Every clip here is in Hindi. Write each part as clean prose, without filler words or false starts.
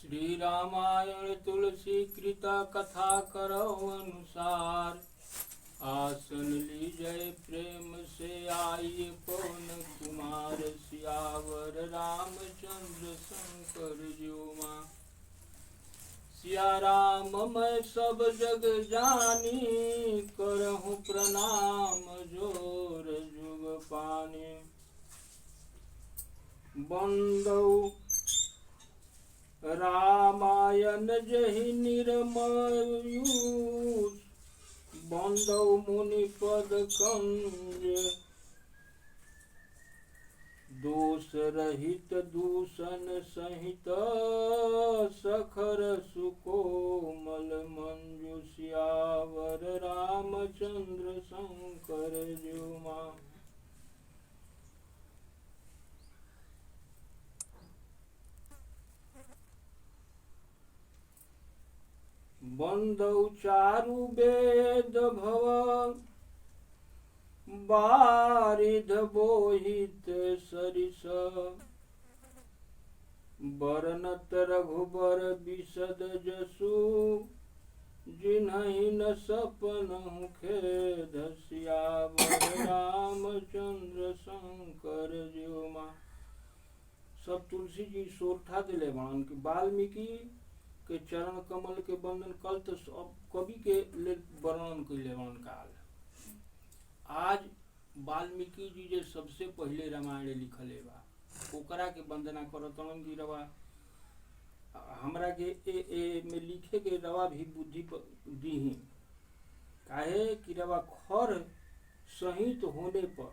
श्री रामायण तुलसी कृता कथा करो अनुसार। आसन लीजय प्रेम से आइए पवन कुमार। सियावर रामचंद्र शंकर ज्यों मां। सिया राम मैं सब जग जानी, करहूँ प्रणाम जोर जुग पानी। बंदौ रामायण जहि निर्मयूष, बंदौ मुनि पद कंज। दोष रहित दूषण सहित, सखर सुकोमल मंजु। सियावर रामचंद्र शंकर ज्यों मां। बंदौ चारु वेद भव, बारिध बोहित सरिस। बरनत रघुबर बिशद जसु, जिन्हि न सपनहुँ खेद। सियावर रामचंद्र शंकर ज्यों मां। सब तुलसी जी सोरठा दिले बाण कि वाल्मीकि के चरण कमल के बंधन कल तो सब कवि के ले वर्णन कैले बाण काल। आज वाल्मीकि जी जे सबसे पहले रामायण लिखले बा, ओकरा के वंदना करतन कि रवा हमरा के ए में लिखे के रवा भी बुद्धि दीही। काहे कि रवा खर सहित होने पर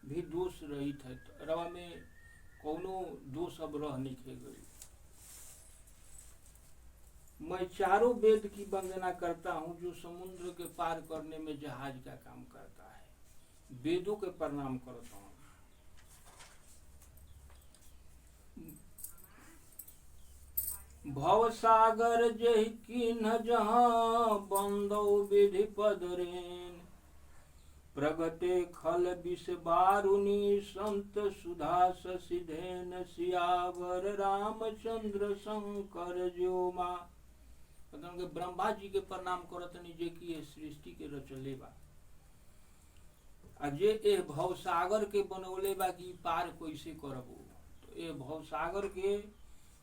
भी दोष रहित है। रवा में कौनो दोष अब रह नहीं गई। मैं चारों वेद की वंदना करता हूँ जो समुद्र के पार करने में जहाज का काम करता है। वेदों के प्रणाम करता हूँ। भव सागर जहि किन्ह जहाँ, बंदौ विधि पद रेन। प्रगटे खल विष बारुनी, संत सुधा सिधेन। सियावर रामचंद्र शंकर ज्यों मां। ब्रह्मा जी के प्रणाम करतनी जे की सृष्टि के रचले बा। जे ए भवसागर के बनौले बा कि पार कैसे करबो। तो ए भवसागर के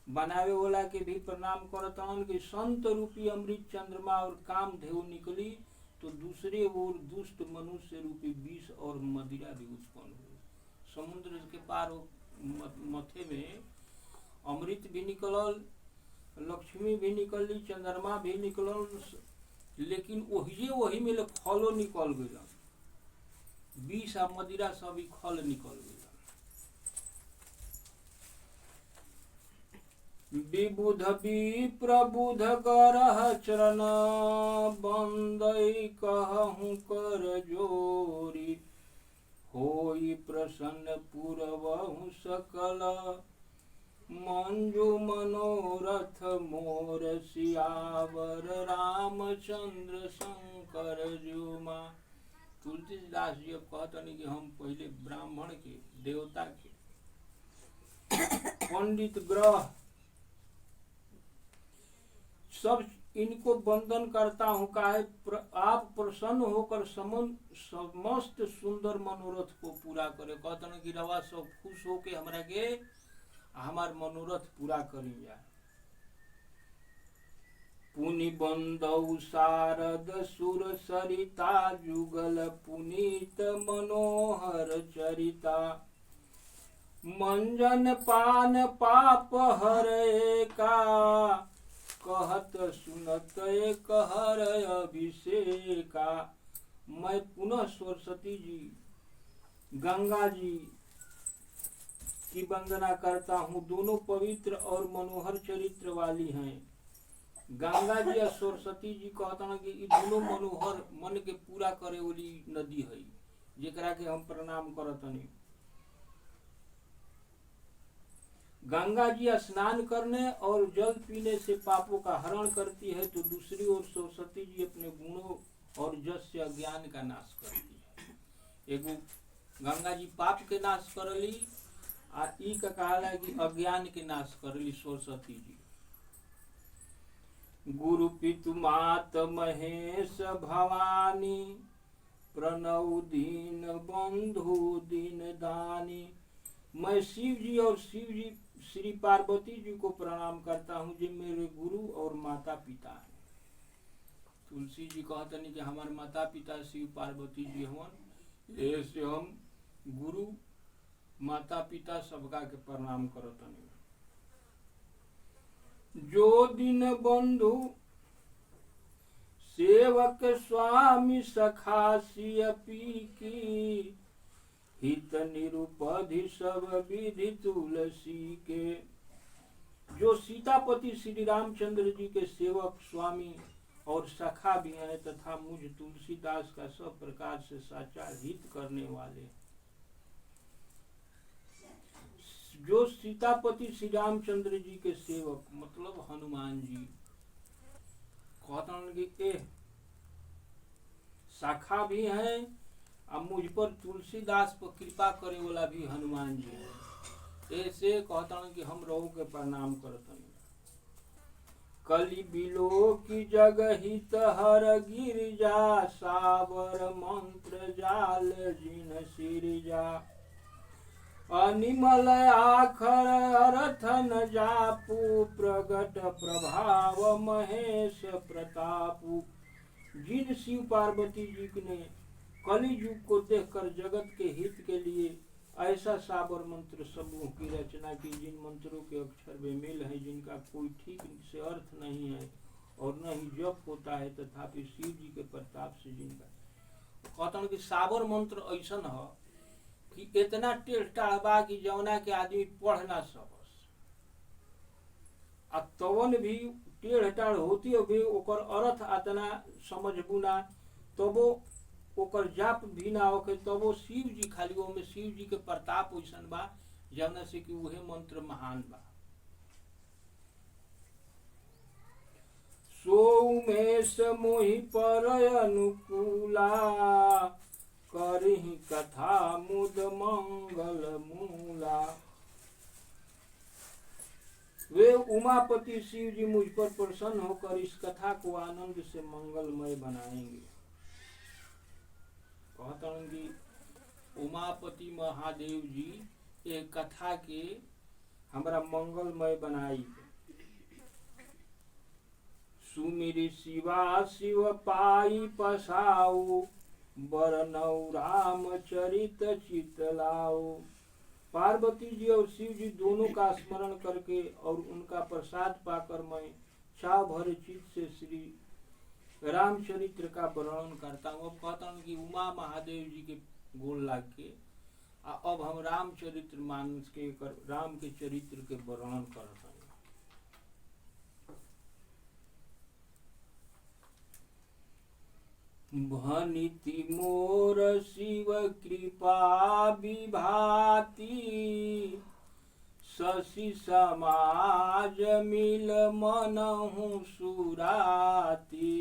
बनावे वाला के भी प्रणाम करतन कि संत रूपी अमृत चंद्रमा और काम धेव निकली तो दूसरे ओर दुष्ट मनुष्य रूपी विष और मदिरा भी उत्पन्न हुई। समुद्र के पार मथे में अमृत भी निकलल, लक्ष्मी भी निकली, चंद्रमा भी निकलल, लेकिन वही में फलो निकल गई। विष आ मदिरा सब खल निकल गई। विबुध विप्रबुध करह चरण, बंदै कहूँ कर जोरी। होई प्रसन्न पुरवहु सकल, मंजू मनोरथ मोर। सियावर रामचंद्र शंकर ज्यों मां। तुलसीदास जी अब कहतनी कि हम पहले ब्राह्मण के, देवता के, पंडित ग्रह सब इनको वंदन करता हूँ। काहे आप प्रसन्न होकर समस्त सुंदर मनोरथ को पूरा करे। कहतन कि रवा सब खुश होके हमरा के हमार मनोरथ पूरा करी जाए। पुनि बंदौ शारद सुर सरिता, जुगल पुनीत मनोहर चरिता। मंजन पान पाप हरे का, कहत सुनत कहर अभिषेका। मैं पुनः सरस्वती जी, गंगा जी की वंदना करता हूँ। दोनों पवित्र और मनोहर चरित्र वाली हैं। गंगा जी और सरस्वती जी कहता है कि दोनों मनोहर मन के पूरा करे वाली नदी है, जेकरा के हम प्रणाम करतनी। गंगा जी स्नान करने और जल पीने से पापों का हरण करती है, तो दूसरी ओर सरस्वती जी अपने गुणों और जस से अज्ञान का नाश करती है। एगो गंगा जी पाप के नाश करली, आ ई का कहला कि अज्ञान के नाश करली सरस्वती जी। गुरु पितु मात महेश भवानी, प्रणव दीन बंधु दीन दानी। मैं शिव जी और शिव जी श्री पार्वती जी को प्रणाम करता हूँ जो मेरे गुरु और माता पिता हैं। तुलसी जी कहतनी कि हमारे माता पिता शिव पार्वती जी हवन, ऐसे हम गुरु माता पिता सबका के प्रणाम करतनी। जो दिन बंधु सेवक स्वामी सखा सियपी की, हित निरुपधि सब विधि तुलसी के। जो सीतापति श्री रामचंद्र जी के सेवक स्वामी और सखा भी हैं तथा मुझ तुलसीदास का सब प्रकार से साचा हित करने वाले। जो सीतापति श्री रामचंद्र जी के सेवक मतलब हनुमान जी कहते कि शाखा भी हैं और मुझ पर तुलसीदास पर कृपा करे वाला भी हनुमान जी है। ऐसे कहता हूँ कि हम रहो के प्रणाम करते हैं। कलि बिलो की जग हित हर गिरिजा, सावर मंत्र जाल जिन सिरिजा। अनिमल आखर अर्थ न जापू, प्रगट प्रभाव महेश प्रतापू। जिन शिव पार्वती जी ने कलि युग को देखकर जगत के हित के लिए ऐसा साबर मंत्र समूह की रचना की, जिन मंत्रों के अक्षर बेमेल हैं, जिनका कोई ठीक से अर्थ नहीं है और न ही जप होता है, तथापि शिव जी के प्रताप से जिनका कहता कि साबर मंत्र ऐसा है कि इतना टेढ़ टाढ़बा कि जौना के आदमी पढ़ ना सकस, तवन भी टेढ़ टाढ़ होती भी ओकर अर्थ आतना समझबू ना, तबो ओकर जाप भी ना होके, तबो शिव जी खाली वो में शिव जी के प्रताप वैसन बा जौना से कि उहे मंत्र महान बा। सोमेश मोहि पर अनुकूला, करहि कथा मुद मंगल मूला। वे उमापति शिव जी मुझ पर प्रसन्न होकर इस कथा को आनंद से मंगलमय बनाएंगे। कहता हूँ कि उमापति महादेव जी एक कथा के हमारा मंगलमय बनाई। सुमिरी शिवा शिव पाई पसाऊ, बरनऊ राम चरित चितलाओ। पार्वती जी और शिव जी दोनों का स्मरण करके और उनका प्रसाद पाकर मैं छाव भरे चित्त से श्री रामचरित्र का वर्णन करता हूँ। अब कहता हूँ कि उमा महादेव जी के गोल लाग के अब हम रामचरित्र मानस के राम के चरित्र के वर्णन करता हूँ। भनिति मोर शिव कृपा विभाति, शशि समाज मिल मनहु सुराती।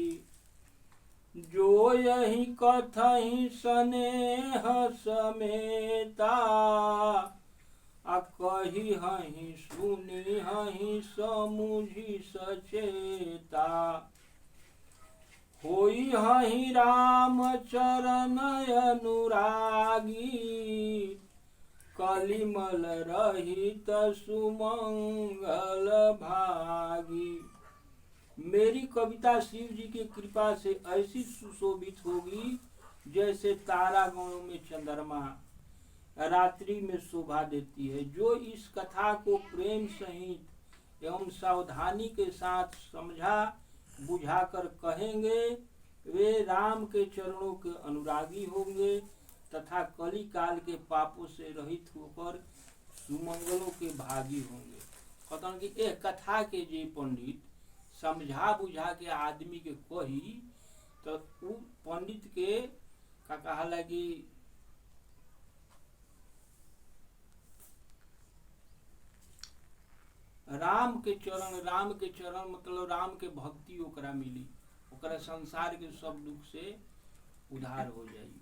जो यही कथहि स्नेह समेता, कही हहि सुनी हहि समुझी सचेता। होई हहि राम चरण अनुरागी, कलिमल रहित सुमंगल भागी। मेरी कविता शिव जी की कृपा से ऐसी सुशोभित होगी जैसे तारागणों में चंद्रमा रात्रि में शोभा देती है। जो इस कथा को प्रेम सहित एवं सावधानी के साथ समझा बुझाकर कहेंगे, वे राम के चरणों के अनुरागी होंगे तथा कली काल के पापों से रहित होकर सुमंगलों के भागी होंगे। कहता कि एक कथा के जे पंडित समझा बुझा के आदमी के कही तो उ पंडित के का कहाला कि राम के चरण मतलब राम के भक्ति ओकरा मिली, ओकरा संसार के सब दुख से उधार हो जाई।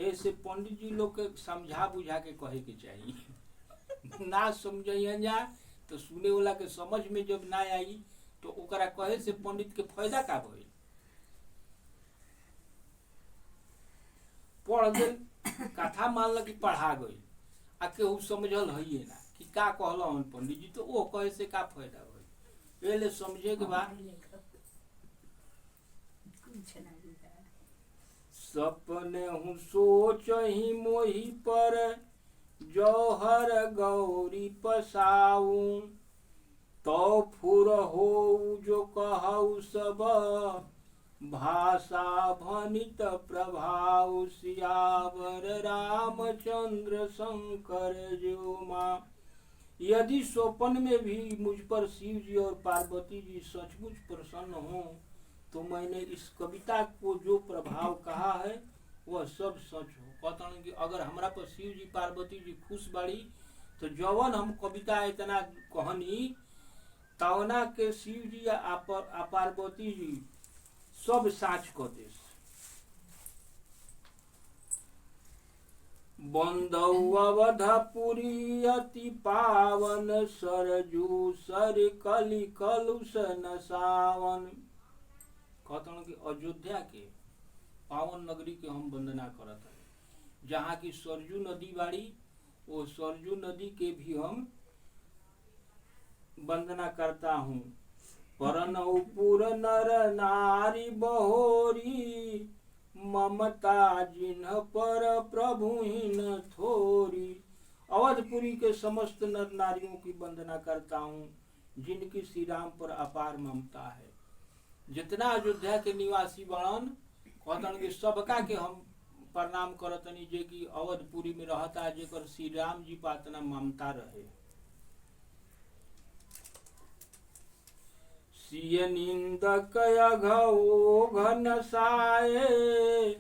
ऐसे पंडित जी लोग के समझा बुझा के कहे के चाहिए। ना समझिए जा तो सुने वाला के समझ में जब ना आई तो ओकरा कहे से पंडित के फायदा का भइल? पढ़ गइल, कथा मानल कि पढ़ा गइल, आ केहू समझल है ना कि का कहलन पंडित जी, तो वो कहे से का फायदा भइल? पहले समझे के बाद सपने हूँ सोच ही मोही पर जौहर गौरी पसाऊं, तो फुर हो जो कहू सब भाषा भनित प्रभाव, सियावर रामचंद्र शंकर जो माँ। यदि स्वप्न में भी मुझ पर शिव जी और पार्वती जी सचमुच प्रसन्न हों, तो मैंने इस कविता को जो प्रभाव कहा है वह सब सच हो। कहता हूँ कि अगर हमरा पर शिव जी पार्वती जी खुश बाड़ी, तो जवन हम कविता इतना कहनी तवना के शिव जी आ पार्वती जी सब साच क देस। बंदौ अवधपुरी अति पावन, सरजू सर कली कलुष नसावन। कहता हूँ कि अयोध्या के पावन नगरी के हम वंदना करत हैं। जहाँ की सरजू नदी बाड़ी, वो सरजू नदी के भी हम वंदना करता हूँ। परनौपुर नर नारी बहोरी, ममता जिन्ह पर प्रभुहीन थोरी। अवधपुरी के समस्त नर नारियों की वंदना करता हूँ जिनकी श्री राम पर अपार ममता है। जितना अयोध्या के निवासी बड़न कहतन कि सबका के हम प्रणाम करतनी जे कि अवधपुरी में रहता, जेकर श्री राम जी पर इतना ममता रहे। सिय निंदक अघो घन साए,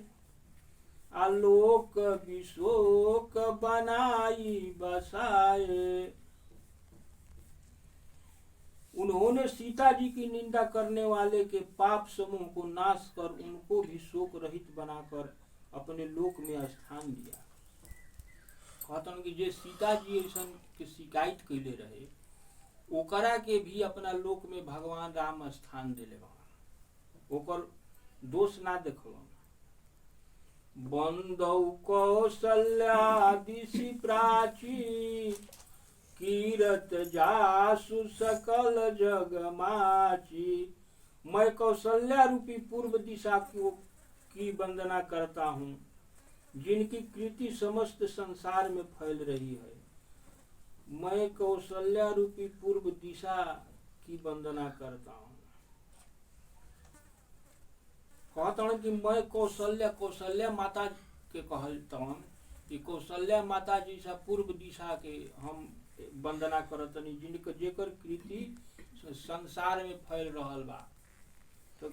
आलोक विशोक बनाई बसाए। उन्होंने सीता जी की निंदा करने वाले के पाप समूह को नाश कर उनको भी शोक रहित बनाकर अपने लोक में स्थान दिया। कहतन कि जे सीता जी ऐसा के शिकायत कैले रहे, ओकरा के भी अपना लोक में भगवान राम स्थान दिले, ओकर दोष ना देखलन। बंदौ कौशल्या दिशि प्राची, कीरत जासु सकल जग माची। मैं कौशल्या रूपी पूर्व दिशा की वंदना करता हूँ, जिनकी कृति समस्त संसार में फैल रही है। मैं कौशल्या रूपी पूर्व दिशा की वंदना करता हूँ। कहता हूँ कि मैं कौशल्या माता के कहता हूँ कि कौशल्या माता जी से पूर्व दिशा के हम वंदना करतनी, जिनके जेकर कृति संसार में फैल रहल बा। तो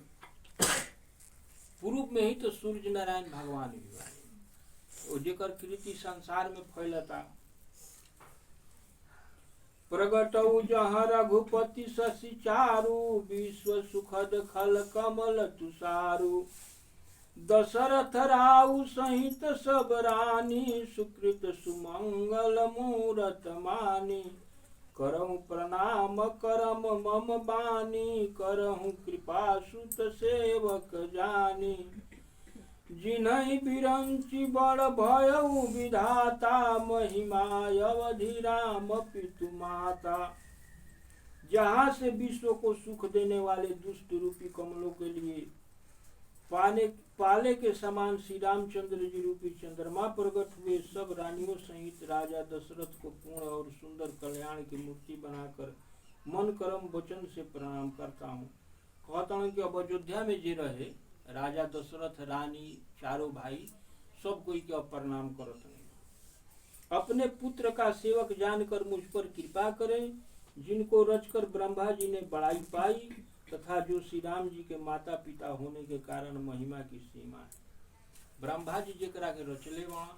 पूर्व में ही तो सूर्य नारायण भगवान भी बा, जेकर कृति संसार में फैलता। प्रगटौ जहाँ रघुपति शशि चारु, विश्व सुखद खल कमल तुषारु। दशरथ राउ सहित सब रानी, सुकृत सुमंगल मूरत मानी। करहु प्रणाम करम मम बानी, करहु कृपा सुत सेवक जानी। जिन्हि बिरंचि बड़ भयउ विधाता, महिमा अवधि राम पितु माता। जहाँ से विश्व को सुख देने वाले दुष्ट रूपी कमलों के लिए पाले के समान श्री रामचंद्र जी रूपी चंद्रमा प्रकट हुए, सब रानियों सहित राजा दशरथ को पूर्ण और सुंदर कल्याण की मूर्ति बनाकर मन कर्म वचन से प्रणाम करता हूँ। कहता हूँ कि अब अयोध्या में जे रहे राजा दशरथ, रानी, चारों भाई, सब कोई के अब प्रणाम करते हैं। अपने पुत्र का सेवक जानकर मुझ पर कृपा करें, जिनको रचकर ब्रह्मा जी ने बड़ाई पाई, तथा जो श्री राम जी के माता पिता होने के कारण महिमा की सीमा है। ब्रह्मा जी जेकरा के रचले वहाँ,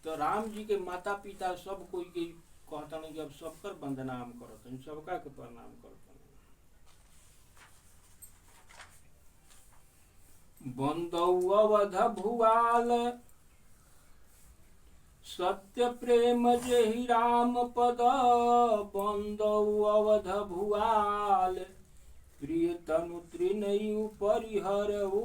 तो राम जी के माता पिता सब कोई के कहता नहीं कि अब सबकर वंदना हम करते हैं, सबका के प्रणाम करते हैं। बंदौ अवध भुआल, सत्य प्रेम जेहि राम पद। बंदौ अवध भुआल, प्रिय तनु त्रिनयु परिहरऊ,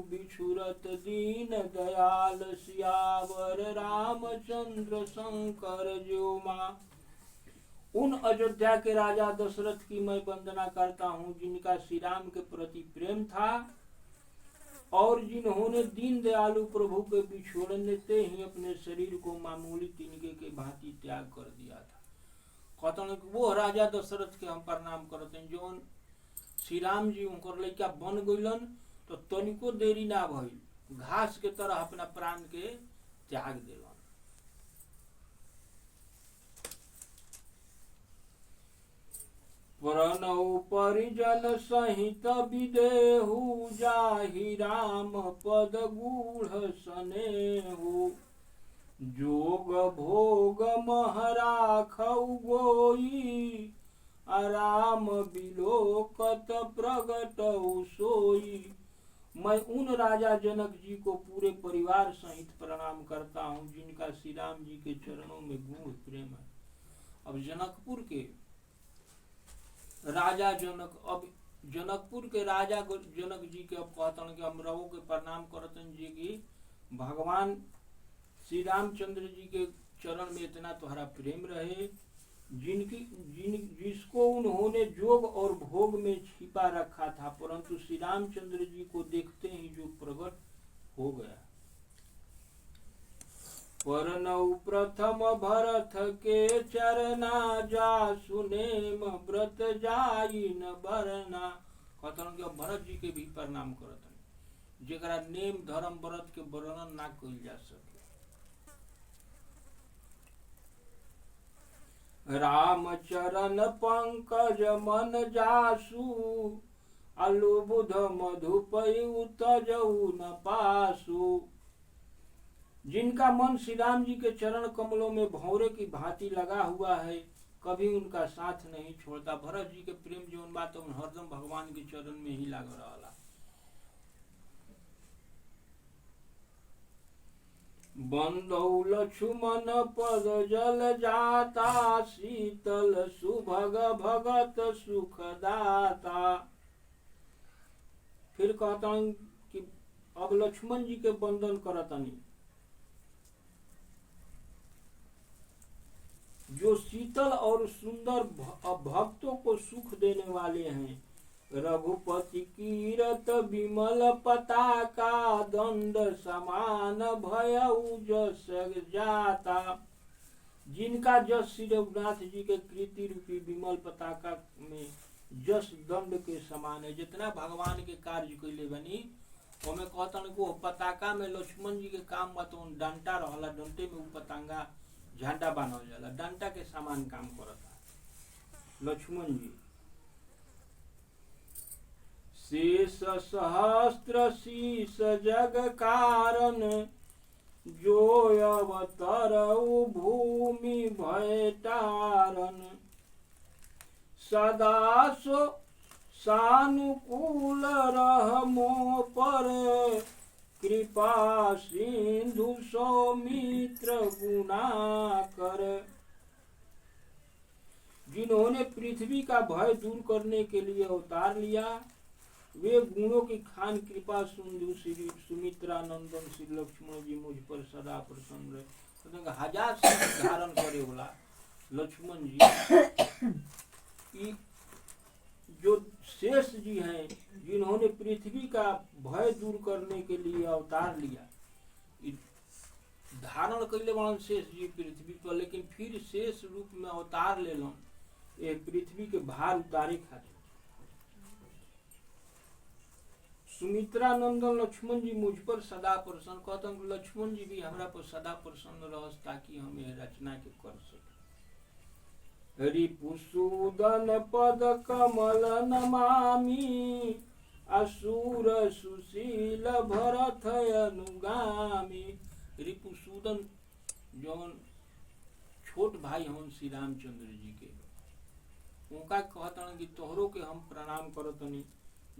बिछुरत दीन दयाल सियावर रामचंद्र शंकर ज्यो मां। उन अयोध्या के राजा दशरथ की मैं वंदना करता हूँ जिनका श्री राम के प्रति प्रेम था और जिन्होंने दीन दयालु प्रभु के बिछोड़ने से ही अपने शरीर को मामूली तिनके के भांति त्याग कर दिया था। कहते वो राजा दशरथ के हम प्रणाम करते हैं जो श्री राम जी उनकर लड़का बन गईलन तो तनिको देरी ना भइल, घास के तरह अपना प्राण के त्याग दिलन। प्रणव परिजन सहित विदेहु, जाहि राम पद गूढ़ सनेहु। जोग भोग महराखौ गोई, आराम बिलोकत प्रगटौ सोई। मैं उन राजा जनक जी को पूरे परिवार सहित प्रणाम करता हूँ जिनका श्री राम जी के चरणों में गूढ़ प्रेम है। अब जनकपुर के राजा जनक, अब जनकपुर के राजा जनक जी के अब कहते कि हम रवो के प्रणाम करते जी की भगवान श्री रामचंद्र जी के चरण में इतना तुम्हारा प्रेम रहे जिसको उन्होंने जोग और भोग में छिपा रखा था, परंतु श्री रामचंद्र जी को देखते ही जो प्रकट हो गया। परनौ प्रथम भरत के चरना, जा सुनेम व्रत जाई न बरना। कहते कि भरत जी के भी प्रणाम करते जेकरा नेम धर्म व्रत के वर्णन ना कइल जा सके। राम चरण पंकज मन जासु, अलुबुध मधुपयु तजऊ न पासु। जिनका मन श्री राम जी के चरण कमलों में भौरे की भांति लगा हुआ है, कभी उनका साथ नहीं छोड़ता। भरत जी के प्रेम जीवन बात हरदम भगवान के चरण में ही लग रहा। बंधौ लक्ष्मण पद जल जाता, शीतल सुभग भगत सुखदाता। फिर कहता हूं कि अब लक्ष्मण जी के वंदन करतनी जो शीतल और सुंदर भक्तों को सुख देने वाले हैं। रघुपति कीरत विमल पताका, दंड समान भयउ जस जाता। जिनका जस श्री रघुनाथ जी के कृति रूपी विमल पताका में जस दंड के समान है। जितना भगवान के कार्य कैले बनी हमें कहतन को पताका में लक्ष्मण जी के काम बतौन डंटा रहला, डंटे में पतंगा झंडा बांधल जाला, डंटा के समान काम करता लक्ष्मण जी। शेष सहस्त्र शीस जग कारण, जो अवतरऊ भूमि भय तारन। सदा सो सानुकूल रहमो पर, कृपा सिंधु सौमित्र गुना कर। जिन्होंने पृथ्वी का भय दूर करने के लिए अवतार लिया, वे गुणों की खान कृपा सिंधु श्री सुमित्रा नंदन श्री लक्ष्मण जी मुझ पर सदा प्रसन्न रहे। तो हजार से धारण करे बोला लक्ष्मण जी जो शेष जी हैं जिन्होंने पृथ्वी का भय दूर करने के लिए अवतार लिया, धारण कैले बड़न शेष जी पृथ्वी पर, लेकिन फिर शेष रूप में अवतार ले लन ये पृथ्वी के भार उतारे खातिर। सुमित्रा नंदन लक्ष्मण जी मुझ पर सदा प्रसन्न, कहते लक्ष्मण जी भी हमरा पर सदा प्रसन्न रहस ताकि हम ये रचना के कर सके। रिपुसूदन पद कमल नमामि, असुर सुशील भरत अनुगामी। रिपुसूदन जौन छोट भाई हन श्री रामचंद्र जी के, उनका कहतन कि तोहरों के हम प्रणाम करतनी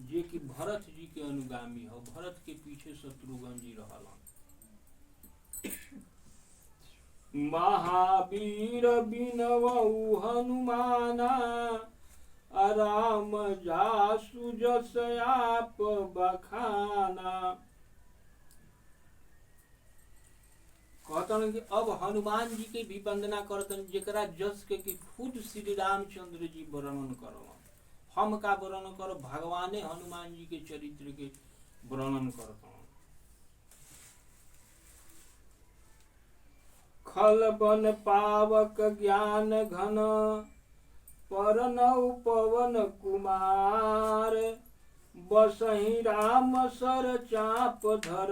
जे कि भरत जी के अनुगामी हो। भरत के पीछे शत्रुघ्न जी रहलन। महावीर बिनवऊ हनुमाना, राम जासु जस आप बखाना। कहतन कि अब हनुमान जी के भी वंदना करतन जेकरा जस के कि खुद श्री रामचंद्र जी वर्णन करो। हम का वर्णन करो, भगवाने हनुमान जी के चरित्र के वर्णन करता। खल बन पावक ज्ञान घन परनौ पवन कुमार। बसहि राम सर चाप धर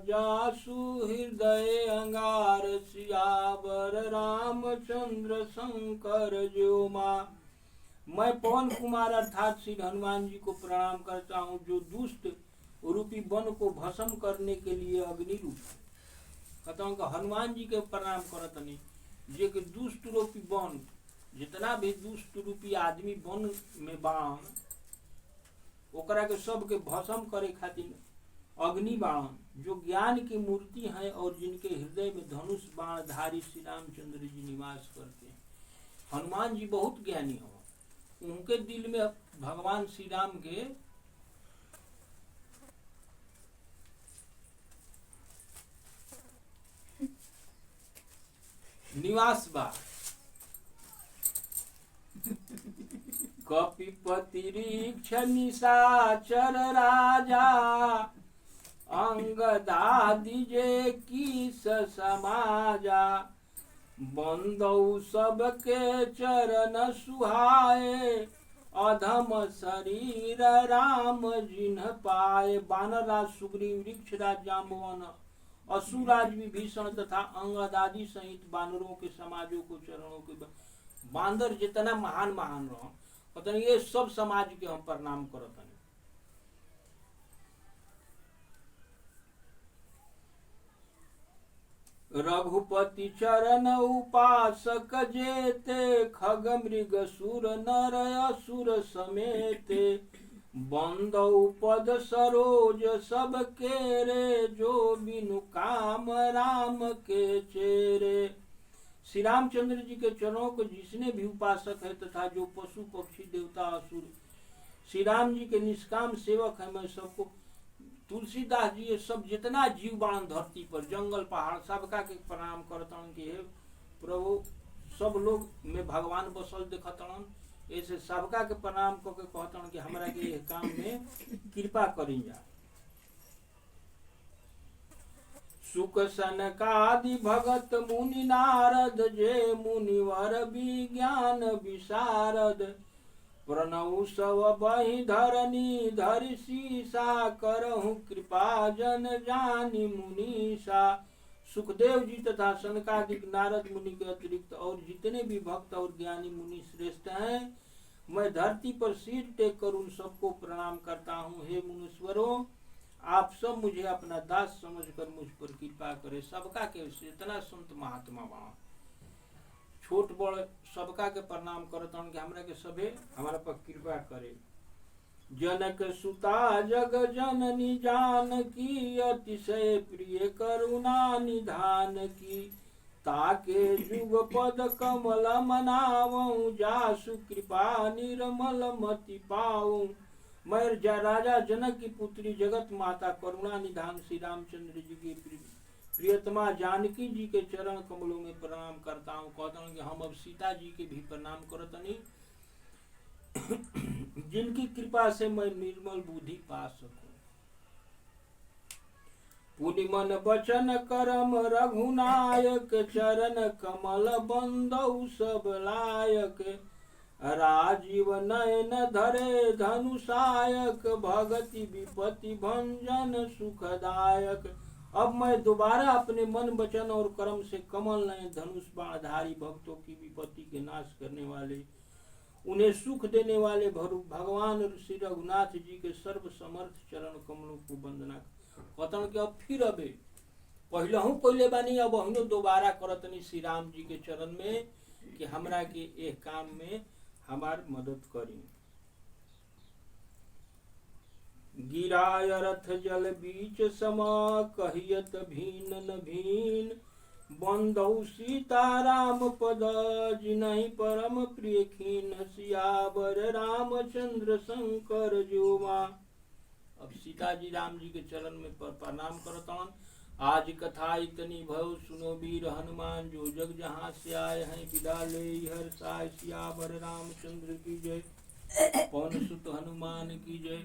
जासु हृदय अंगार। सियावर रामचंद्र शंकर ज्यो मां। मैं पवन कुमार अर्थात श्री हनुमान जी को प्रणाम करता हूँ, जो दुष्ट रूपी वन को भस्म करने के लिए अग्नि रूप। कहता हूँ कि हनुमान जी के प्रणाम करतनी जे कि दुष्ट रूपी वन, जितना भी दुष्ट रूपी आदमी वन में बाण ओकरा के सब के भस्म करे खातिर अग्नि बाण, जो ज्ञान की मूर्ति है और जिनके हृदय में धनुष बाण धारी श्री रामचंद्र जी निवास करते हैं। हनुमान जी बहुत ज्ञानी हो, उनके दिल में भगवान श्री राम के निवास बा। कपिपति रीक्ष निशाचर राजा। अंगदादि जे कीस समाजा। बंदौ सबके चरण सुहाए। अधम शरीर राम जिन्ह पाए। वानरराज सुग्रीव, वृक्षराज जाम्बवन, असुराज विभीषण तथा अंगदादि सहित वानरों के समाजों को चरणों के बांदर जितना महान महान रहो, पता नहीं ये सब समाज के हम प्रणाम करत। रघुपति चरण उपासक जेते। खग मृग सुर नर असुर समेते। बंदौ पद सरोज सब केरे। जो बिनु काम राम के चेरे। श्री रामचंद्र जी के चरणों को जिसने भी उपासक है तथा जो पशु पक्षी देवता असुर श्री राम जी के निष्काम सेवक है, मैं सबको तुलसीदास जी ये सब जितना जीव बाण धरती पर जंगल पहाड़ सबका के प्रणाम करता हूँ कि हे प्रभु सब लोग में भगवान बसल देखता हूँ। ऐसे सबका के प्रणाम करके कहता हूँ कि हमारा के काम में कृपा करी जा। सुख सनकादि भगत मुनि नारद। जे मुनिवर विज्ञान विशारद। प्रणव सव बहि धरनी धरि सीसा। करहु कृपा जन जानि मुनीसा। सुखदेव जी तथा सनकादिक नारद मुनि के अतिरिक्त और जितने भी भक्त और ज्ञानी मुनि श्रेष्ठ हैं, मैं धरती पर सिर टेक कर उन सबको प्रणाम करता हूँ। हे मुनीश्वरों, आप सब मुझे अपना दास समझकर मुझ पर कृपा करे। सबका के इतना संत महात्मा बा, छोट बड़ सबका के प्रणाम करता हूँ कि हमरा के सभे हमारा पर कृपा करे। जनक सुता जग जननी जानकी। अतिशय प्रिय करुणा निधान की। ताके जुग पद कमल मनावऊं। जासु कृपा निर्मल मति पाऊं। मैं राजा जनक की पुत्री जगत माता करुणा निधान श्री रामचंद्र जी की प्रियतमा जानकी जी के चरण कमलों में प्रणाम करता हूँ। कहता हूँ कि हम अब सीता जी के भी प्रणाम करतनी, जिनकी कृपा से मैं निर्मल बुद्धि पा सकूं। पुनि मन बचन करम रघुनायक। चरण कमल बंदौ सब लायक। राजीव नयन धरे धनुषायक। भगति विपति भंजन सुखदायक। अब मैं दोबारा अपने मन वचन और कर्म से कमल नयन धनुष बाणधारी भक्तों की विपत्ति के नाश करने वाले, उन्हें सुख देने वाले भगवान श्री रघुनाथ जी के सर्व समर्थ चरण कमलों को वंदना कहतन कि अब फिर अबे पहले बानी अब हम दोबारा करतनी श्री राम जी के चरण में कि हमरा के एक काम में हमार मदद करी। गिराय रथ जल बीच समा। कहियत भीन न भीन बंधु सीताराम पद जिनहि परम प्रिय खीन सियावर रामचंद्र शंकर जुमा। अब सीता जी राम जी के चरण में प्रणाम करतन। आज कथा इतनी भव सुनो वीर हनुमान, जो जग जहाँ से आए हैं विदा ले हर साय। सियावर रामचंद्र की जय, पवन सुत हनुमान की जय।